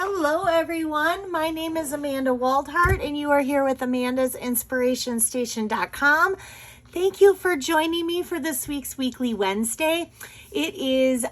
Hello everyone, my name is Amanda Waldhart and you are here with Amanda'sInspirationStation.com. Thank you for joining me for this week's Weekly Wednesday. It is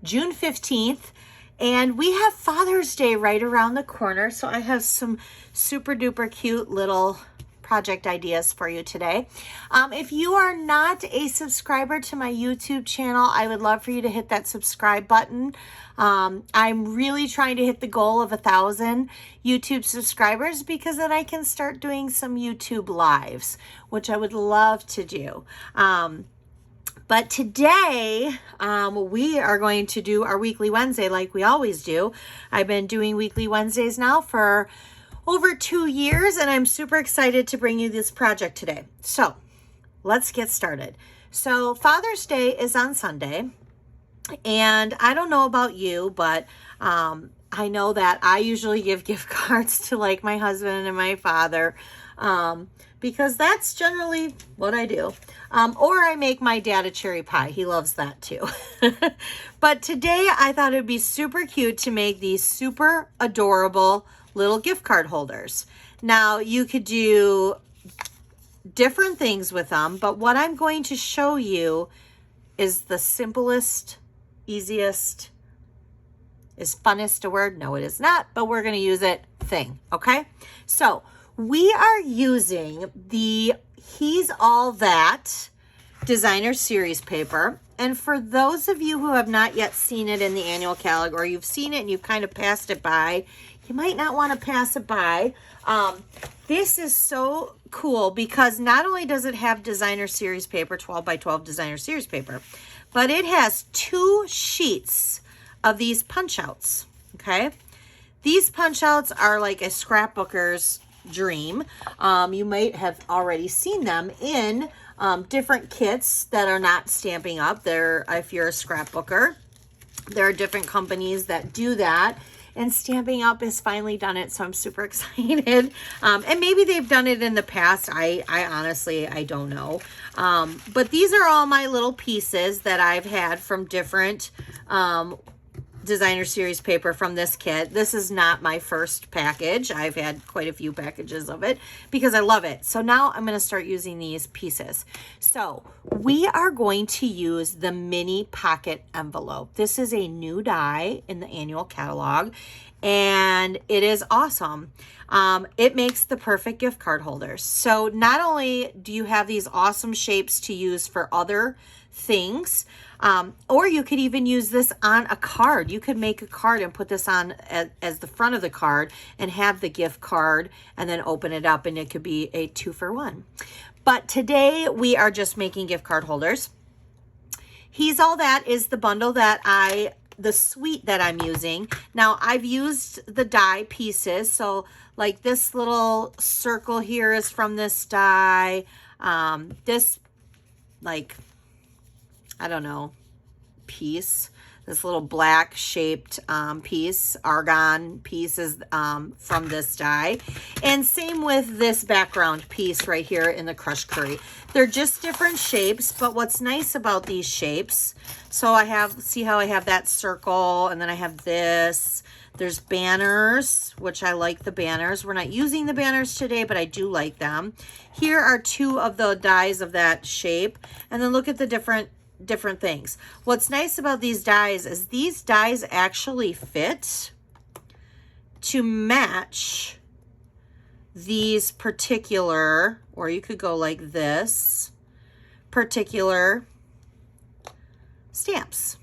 June 15th and we have Father's Day right around the corner, so I have some super duper cute little project ideas for you today. If you are not a subscriber to my YouTube channel, I would love for you to hit that subscribe button. I'm really trying to hit the goal of 1,000 YouTube subscribers because then I can start doing some YouTube lives, which I would love to do. But today, we are going to do our Weekly Wednesday like we always do. I've been doing Weekly Wednesdays now for over 2 years, and I'm super excited to bring you this project today. So let's get started. So Father's Day is on Sunday, and I don't know about you, but I know that I usually give gift cards to like my husband and my father, because that's generally what I do. Or I make my dad a cherry pie. He loves that too. But today I thought it'd be super cute to make these super adorable little gift card holders. Now you could do different things with them, but what I'm going to show you is the simplest, easiest, is funnest a word? No, it is not, but we're going to use it thing. Okay. So we are using the He's All That designer series paper. And for those of you who have not yet seen it in the annual catalog, or you've seen it and you've kind of passed it by, you might not want to pass it by. This is so cool because not only does it have designer series paper, 12 by 12 designer series paper, but it has 2 sheets of these punch outs. Okay. These punch outs are like a scrapbooker's dream. You might have already seen them in different kits that are not Stampin' Up. If you're a scrapbooker, there are different companies that do that. And Stampin' Up has finally done it, so I'm super excited. And maybe they've done it in the past. I honestly, I don't know. But these are all my little pieces that I've had from different designer series paper from this kit. This is not my first package. I've had quite a few packages of it because I love it. So now I'm going to start using these pieces. So we are going to use the mini pocket envelope. This is a new die in the annual catalog and it is awesome. It makes the perfect gift card holders. So not only do you have these awesome shapes to use for other things, or you could even use this on a card. You could make a card and put this on as the front of the card and have the gift card and then open it up and it could be a 2-for-1. But today we are just making gift card holders. He's All That is the bundle that the suite that I'm using. Now I've used the die pieces. So like this little circle here is from this die. This like, I don't know, piece, this little black shaped piece, argon piece is from this die. And same with this background piece right here in the crushed curry. They're just different shapes, but what's nice about these shapes, so see how I have that circle and then I have this. There's banners, which I like the banners. We're not using the banners today, but I do like them. Here are 2 of the dies of that shape. And then look at the different things. What's nice about these dies is these dies actually fit to match these particular, or you could go like this, particular stamps.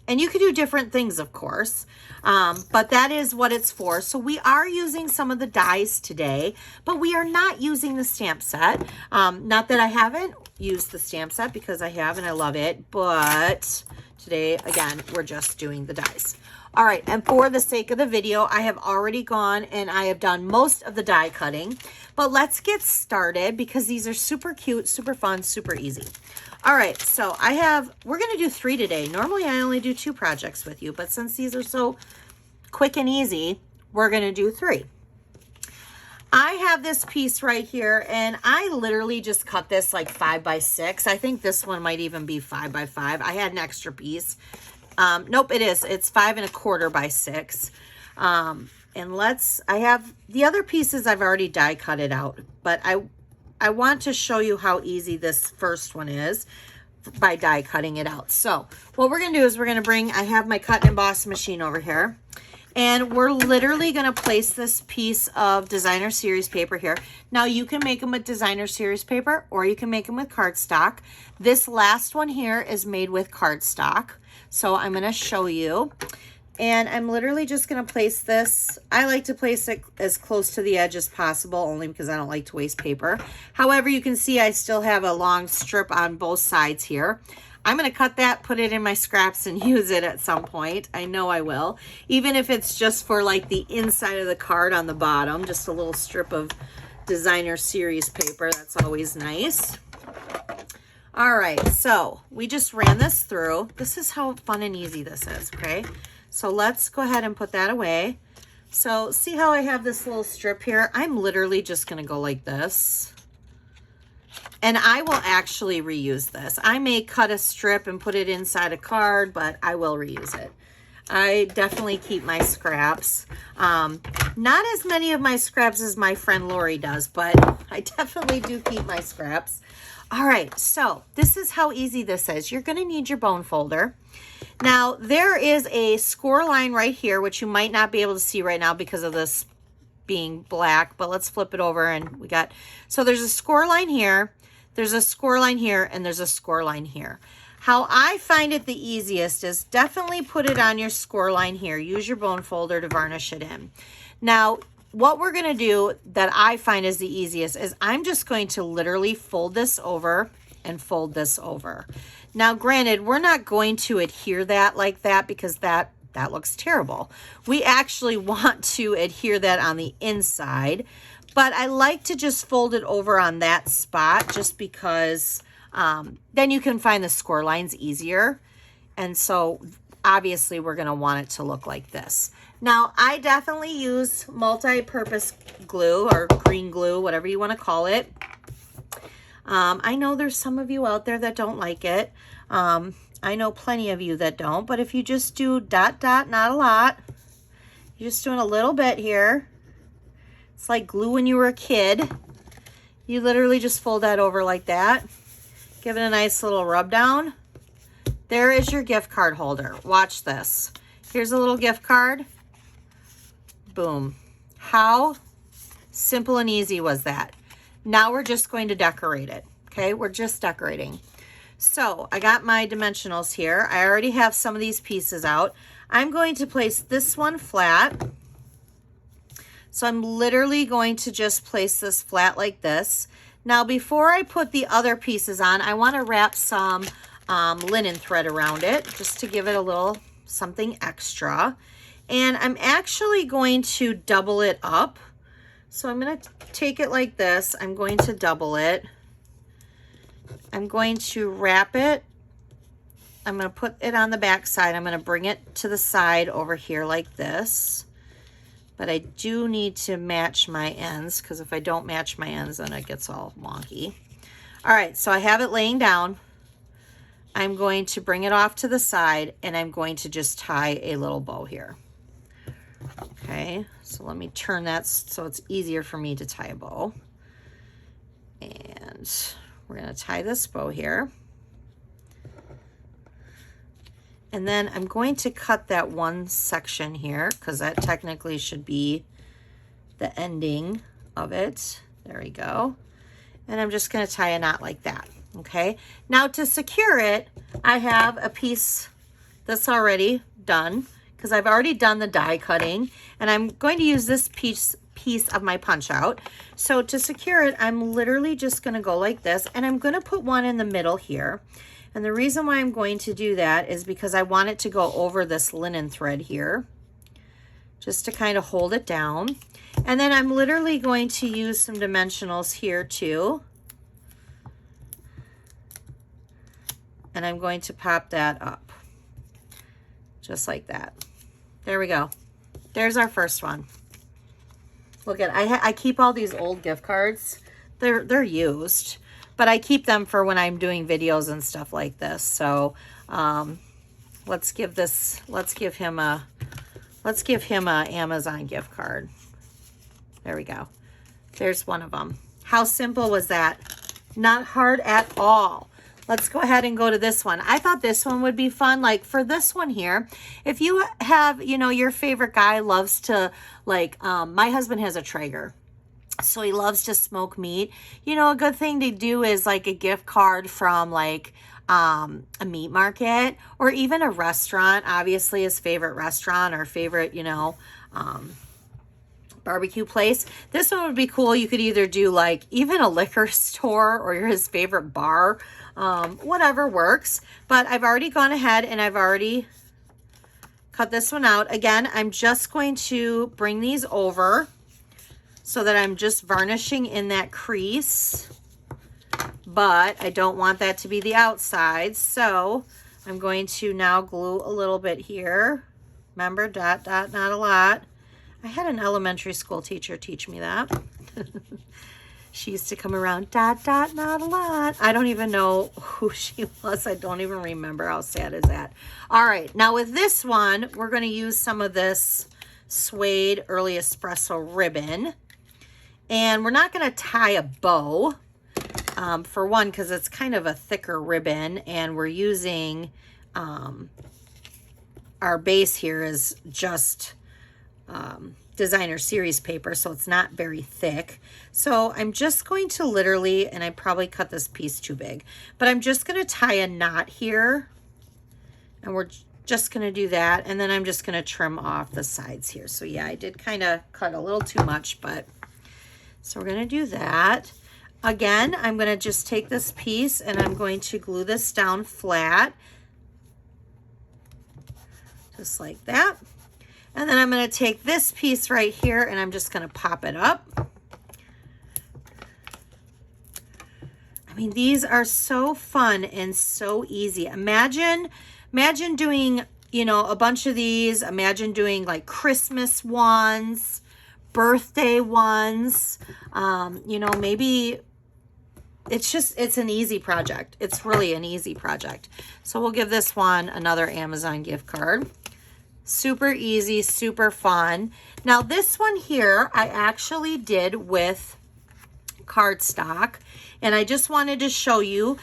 And you could do different things, of course, but that is what it's for. So we are using some of the dies today, but we are not using the stamp set. Not that I haven't used the stamp set, because I have and I love it, but today, again, we're just doing the dies. All right, and for the sake of the video, I have already gone and I have done most of the die cutting, but let's get started because these are super cute, super fun, super easy. All right, so we're going to do 3 today. Normally I only do 2 projects with you, but since these are so quick and easy, we're going to do 3. I have this piece right here, and I literally just cut this like 5 by 6. I think this one might even be 5 by 5. I had an extra piece. Nope, it is. It's 5 1/4 by 6. And I have the other pieces I've already die cut it out, but I want to show you how easy this first one is by die cutting it out. So what we're going to do is I have my cut and emboss machine over here, and we're literally going to place this piece of designer series paper here. Now you can make them with designer series paper, or you can make them with cardstock. This last one here is made with cardstock. So I'm going to show you. And I'm literally just going to place this. I like to place it as close to the edge as possible, only because I don't like to waste paper. However, you can see I still have a long strip on both sides here. I'm going to cut that, put it in my scraps, and use it at some point. I know I will. Even if it's just for like the inside of the card on the bottom, just a little strip of designer series paper. That's always nice. All right, so we just ran this through. This is how fun and easy this is, okay? So let's go ahead and put that away. So see how I have this little strip here? I'm literally just going to go like this. And I will actually reuse this. I may cut a strip and put it inside a card, but I will reuse it. I definitely keep my scraps. Not as many of my scraps as my friend Lori does, but I definitely do keep my scraps. All right, so this is how easy this is. You're going to need your bone folder. Now, there is a score line right here, which you might not be able to see right now because of this being black, but let's flip it over and so there's a score line here, there's a score line here, and there's a score line here. How I find it the easiest is definitely put it on your score line here. Use your bone folder to varnish it in. Now, what we're going to do that I find is the easiest is I'm just going to literally fold this over and fold this over. Now, granted, we're not going to adhere that like that because that looks terrible. We actually want to adhere that on the inside, but I like to just fold it over on that spot just because then you can find the score lines easier. And so obviously we're going to want it to look like this. Now, I definitely use multi-purpose glue or green glue, whatever you want to call it. I know there's some of you out there that don't like it. I know plenty of you that don't, but if you just do dot, dot, not a lot, you're just doing a little bit here. It's like glue when you were a kid. You literally just fold that over like that. Give it a nice little rub down. There is your gift card holder. Watch this. Here's a little gift card. Boom. How simple and easy was that? Now we're just going to decorate it. Okay, we're just decorating. So I got my dimensionals here. I already have some of these pieces out. I'm going to place this one flat. So I'm literally going to just place this flat like this. Now before I put the other pieces on, I want to wrap some linen thread around it just to give it a little something extra. And I'm actually going to double it up. So I'm going to take it like this. I'm going to double it. I'm going to wrap it. I'm going to put it on the back side. I'm going to bring it to the side over here like this. But I do need to match my ends because if I don't match my ends, then it gets all wonky. All right, so I have it laying down. I'm going to bring it off to the side and I'm going to just tie a little bow here. Okay, so let me turn that so it's easier for me to tie a bow. And we're going to tie this bow here. And then I'm going to cut that one section here because that technically should be the ending of it. There we go. And I'm just going to tie a knot like that. Okay, now to secure it, I have a piece that's already done because I've already done the die cutting, and I'm going to use this piece of my punch out. So to secure it, I'm literally just going to go like this, and I'm going to put one in the middle here. And the reason why I'm going to do that is because I want it to go over this linen thread here, just to kind of hold it down. And then I'm literally going to use some dimensionals here too. And I'm going to pop that up, just like that. There we go. There's our first one. Look at, I keep all these old gift cards. They're used, but I keep them for when I'm doing videos and stuff like this. So let's give him a Let's give him an Amazon gift card. There we go. There's one of them. How simple was that? Not hard at all. Let's go ahead and go to this one. I thought this one would be fun. Like for this one here, if you have, you know, your favorite guy loves to like, my husband has a Traeger. So he loves to smoke meat. You know, a good thing to do is like a gift card from like a meat market or even a restaurant, obviously his favorite restaurant or favorite, you know, barbecue place. This one would be cool. You could either do like even a liquor store or his favorite bar, whatever works. But I've already gone ahead and I've already cut this one out. Again, I'm just going to bring these over so that I'm just varnishing in that crease, but I don't want that to be the outside. So I'm going to now glue a little bit here. Remember, dot, dot, not a lot. I had an elementary school teacher teach me that. She used to come around, dot, dot, not a lot. I don't even know who she was. I don't even remember. How sad is that? All right, now with this one, we're going to use some of this suede early espresso ribbon. And we're not going to tie a bow, for one, because it's kind of a thicker ribbon, and we're using, our base here is just designer series paper, so it's not very thick. So I'm just going to literally, and I probably cut this piece too big, but I'm just going to tie a knot here, and we're just going to do that, and then I'm just going to trim off the sides here. So yeah, I did kind of cut a little too much, but so we're going to do that. Again, I'm going to just take this piece and I'm going to glue this down flat, just like that. And then I'm going to take this piece right here and I'm just going to pop it up. I mean, these are so fun and so easy. Imagine doing, you know, a bunch of these. Imagine doing like Christmas ones, birthday ones, you know, maybe it's an easy project. It's really an easy project. So we'll give this one another Amazon gift card. Super easy, super fun. Now this one here, I actually did with cardstock, and I just wanted to show you,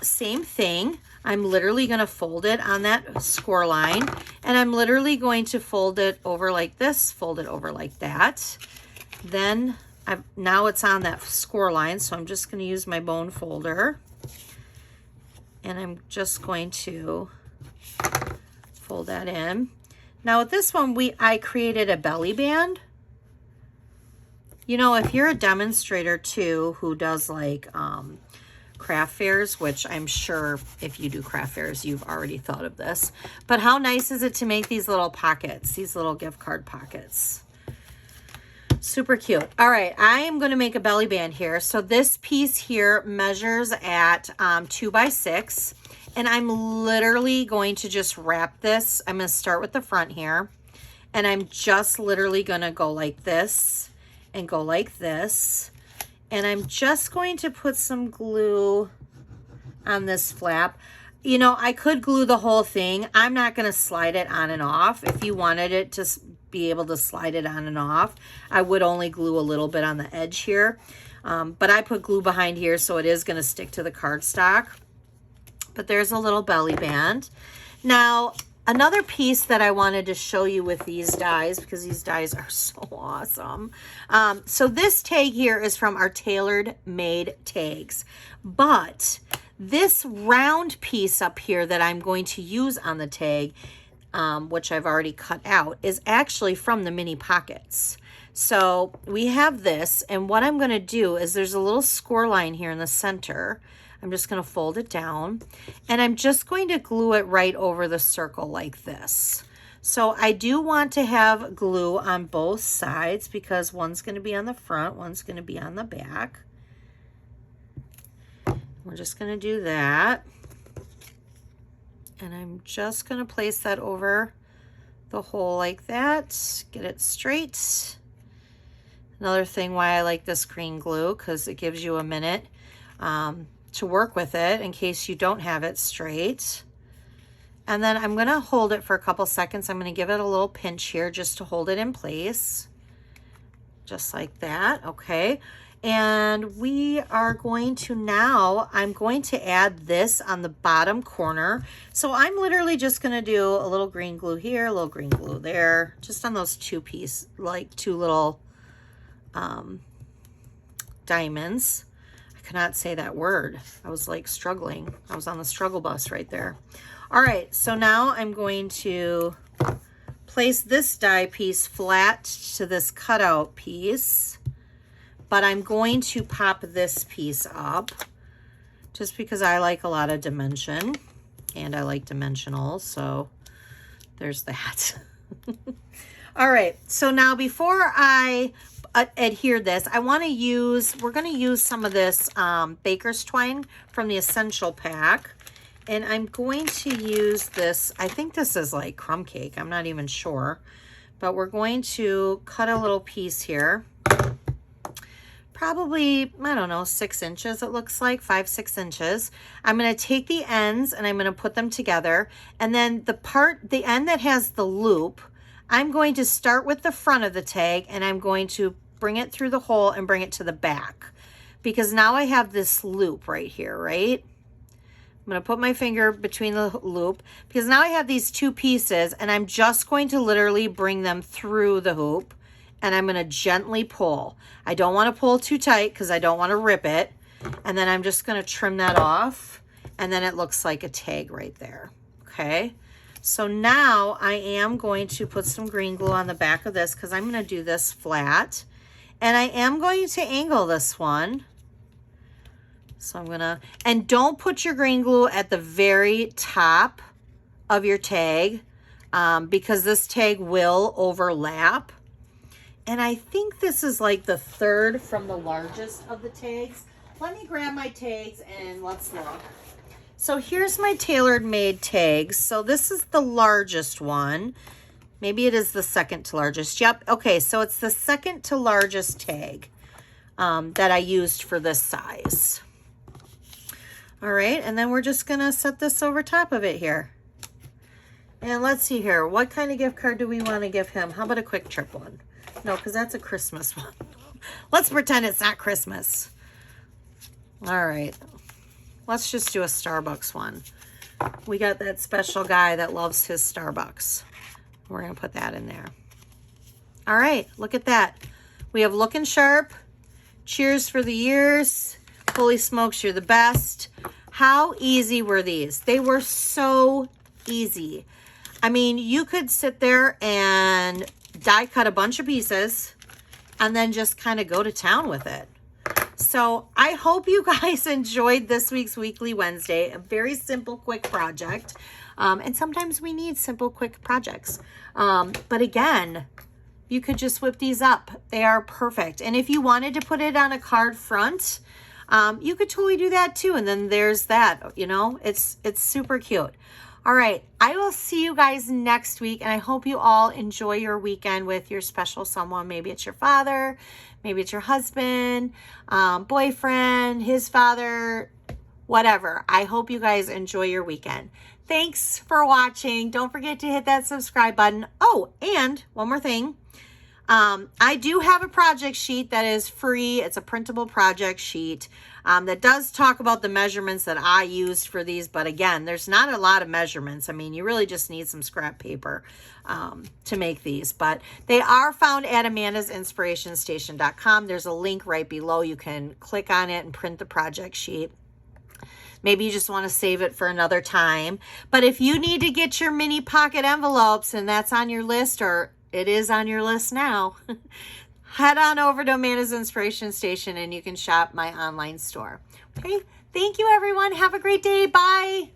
same thing. I'm literally going to fold it on that score line, and I'm literally going to fold it over like this, fold it over like that. Then now it's on that score line, so I'm just going to use my bone folder, and I'm just going to fold that in. Now with this one, I created a belly band. You know, if you're a demonstrator too, who does like craft fairs, which I'm sure if you do craft fairs, you've already thought of this, but how nice is it to make these little pockets, these little gift card pockets? Super cute. All right, I am going to make a belly band here. So this piece here measures at 2 by 6, and I'm literally going to just wrap this. I'm going to start with the front here, and I'm just literally going to go like this and go like this. And I'm just going to put some glue on this flap. You know, I could glue the whole thing. I'm not going to slide it on and off. If you wanted it to be able to slide it on and off, I would only glue a little bit on the edge here. But I put glue behind here, so it is going to stick to the cardstock. But there's a little belly band. Now, another piece that I wanted to show you with these dies, because these dies are so awesome. So this tag here is from our Tailored Made tags. But this round piece up here that I'm going to use on the tag, which I've already cut out, is actually from the mini pockets. So we have this, and what I'm going to do is there's a little score line here in the center. I'm just going to fold it down, and I'm just going to glue it right over the circle like this. So I do want to have glue on both sides because one's going to be on the front, one's going to be on the back. We're just going to do that. And I'm just going to place that over the hole like that. Get it straight. Another thing why I like this green glue, because it gives you a minute to work with it in case you don't have it straight. And then I'm going to hold it for a couple seconds. I'm going to give it a little pinch here just to hold it in place. Just like that. Okay. And we are going to now, I'm going to add this on the bottom corner. So I'm literally just going to do a little green glue here, a little green glue there, just on those two little diamonds. I cannot say that word. I was like struggling. I was on the struggle bus right there. All right, so now I'm going to place this die piece flat to this cutout piece, but I'm going to pop this piece up just because I like a lot of dimension and I like dimensional, so there's that. All right, so now before I adhere this, I want to use, we're going to use some of this baker's twine from the Essential Pack. And I'm going to use this, I think this is like crumb cake, I'm not even sure. But we're going to cut a little piece here. Probably, I don't know, 6 inches it looks like, 5-6 inches. I'm going to take the ends and I'm going to put them together. And then the end that has the loop, I'm going to start with the front of the tag and I'm going to bring it through the hole and bring it to the back. Because now I have this loop right here, right? I'm going to put my finger between the loop because now I have these two pieces and I'm just going to literally bring them through the hoop and I'm going to gently pull. I don't want to pull too tight because I don't want to rip it. And then I'm just going to trim that off and then it looks like a tag right there. Okay. So now I am going to put some green glue on the back of this because I'm going to do this flat and I am going to angle this one. So I'm gonna, and don't put your green glue at the very top of your tag because this tag will overlap. And I think this is like the third from the largest of the tags. Let me grab my tags and let's look. So here's my tailored made tags. So this is the largest one. Maybe it is the second to largest. Yep. Okay. So it's the second to largest tag that I used for this size. All right, and then we're just gonna set this over top of it here. And let's see here, what kind of gift card do we want to give him? How about a Quick Trip one? No, because that's a Christmas one. Let's pretend it's not Christmas. All right, let's just do a Starbucks one. We got that special guy that loves his Starbucks. We're gonna put that in there. All right, look at that. We have Looking Sharp, Cheers for the Years, Holy Smokes, You're the Best. How easy were these? They were so easy. I mean, you could sit there and die cut a bunch of pieces and then just kind of go to town with it. So I hope you guys enjoyed this week's Weekly Wednesday, a very simple, quick project. And sometimes we need simple, quick projects. But again, you could just whip these up. They are perfect. And if you wanted to put it on a card front, you could totally do that too. And then there's that, you know, it's super cute. All right. I will see you guys next week. And I hope you all enjoy your weekend with your special someone. Maybe it's your father, maybe it's your husband, boyfriend, his father, whatever. I hope you guys enjoy your weekend. Thanks for watching. Don't forget to hit that subscribe button. Oh, and one more thing. I do have a project sheet that is free. It's a printable project sheet that does talk about the measurements that I used for these. But again, there's not a lot of measurements. I mean, you really just need some scrap paper to make these. But they are found at amandasinspirationstation.com. There's a link right below. You can click on it and print the project sheet. Maybe you just want to save it for another time. But if you need to get your mini pocket envelopes and that's on your list, or it is on your list now, head on over to Amanda's Inspiration Station and you can shop my online store. Okay, thank you everyone. Have a great day. Bye.